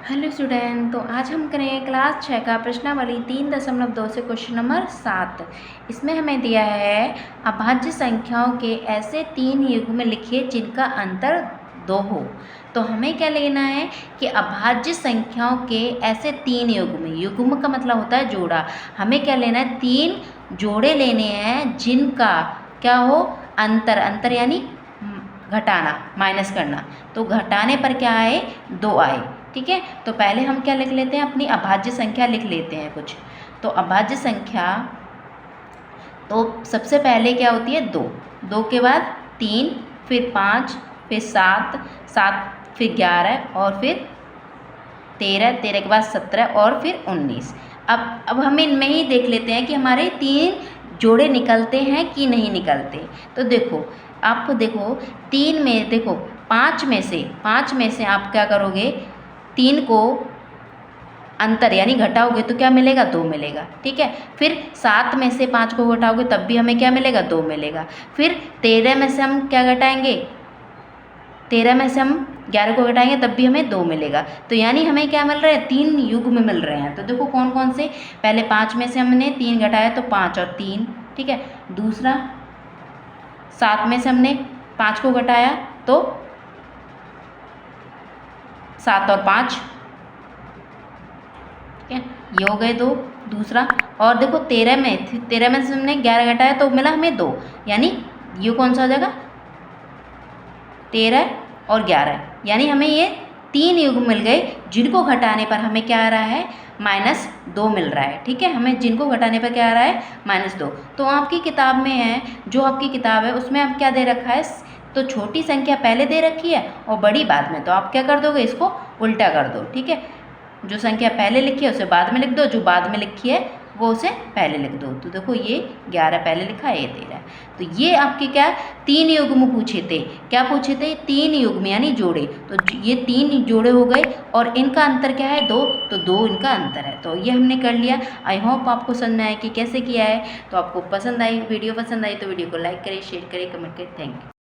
Hello student, तो आज हम करेंगे क्लास 6 का प्रश्नावली 3.2 से क्वेश्चन नंबर 7। इसमें हमें दिया है अभाज्य संख्याओं के ऐसे 3 युग्म लिखिए जिनका अंतर 2 हो। तो हमें क्या लेना है कि अभाज्य संख्याओं के ऐसे 3 युग्म का मतलब होता है जोड़ा। हमें क्या लेना है, 3 जोड़े लेने हैं जिनका क्या हो, अंतर यानी घटाना, माइनस करना। तो घटाने पर क्या आए, 2 आए। ठीक है, तो पहले हम क्या लिख लेते हैं, अपनी अभाज्य संख्या लिख लेते हैं कुछ। तो अभाज्य संख्या तो सबसे पहले क्या होती है, 2, 2 के बाद 3, फिर 5, फिर 7, 7 फिर 11 और फिर 13, 13 के बाद 17 और फिर 19। अब हम इनमें ही देख लेते हैं कि हमारे 3 जोड़े निकलते हैं कि नहीं निकलते। तो देखो, आपको देखो 3 में, देखो 5 में से आप क्या करोगे, 3 को अंतर यानी घटाओगे तो क्या मिलेगा, 2 मिलेगा। ठीक है, फिर 7 में से 5 को घटाओगे तब भी हमें क्या मिलेगा, 2 मिलेगा। फिर 13 में से हम क्या घटाएंगे, 13 में से हम 11 को घटाएंगे तब भी हमें 2 मिलेगा। तो यानी हमें क्या मिल रहा है, 3 युग्म मिल रहे हैं। तो देखो कौन कौन से, पहले 5 में से हमने 3 घटाया तो 5 और 3। ठीक है, दूसरा 7 में से हमने 5 को घटाया तो 7 और 5। ठीक है, ये हो गए 2। दूसरा, और देखो 13 में से हमने 11 घटाया तो मिला हमें 2, यानी ये कौन सा हो जाएगा, 13 और 11, यानी हमें ये 3 युग्म मिल गए जिनको घटाने पर हमें क्या आ रहा है, -2 मिल रहा है। ठीक है, हमें जिनको घटाने पर क्या आ रहा है, -2। तो आपकी किताब में है, जो आपकी किताब है उसमें अब क्या दे रखा है, तो छोटी संख्या पहले दे रखी है और बड़ी बाद में। तो आप क्या कर दोगे, इसको उल्टा कर दो। ठीक है, जो संख्या पहले लिखी है उसे बाद में लिख दो, जो बाद में लिखी है वो उसे पहले लिख दो। तो देखो ये 11 पहले लिखा है, ये 13। तो ये आपके क्या, 3 युग्म पूछे थे। क्या पूछे थे, 3 युग्म यानी जोड़े। तो ये 3 जोड़े हो गए और इनका अंतर क्या है, 2। तो 2 इनका अंतर है। तो ये हमने कर लिया। आई होप आपको समझ में आया कि कैसे किया है। तो आपको पसंद आई, वीडियो पसंद आई तो वीडियो को लाइक करें, शेयर करें, कमेंट करें। Thank you.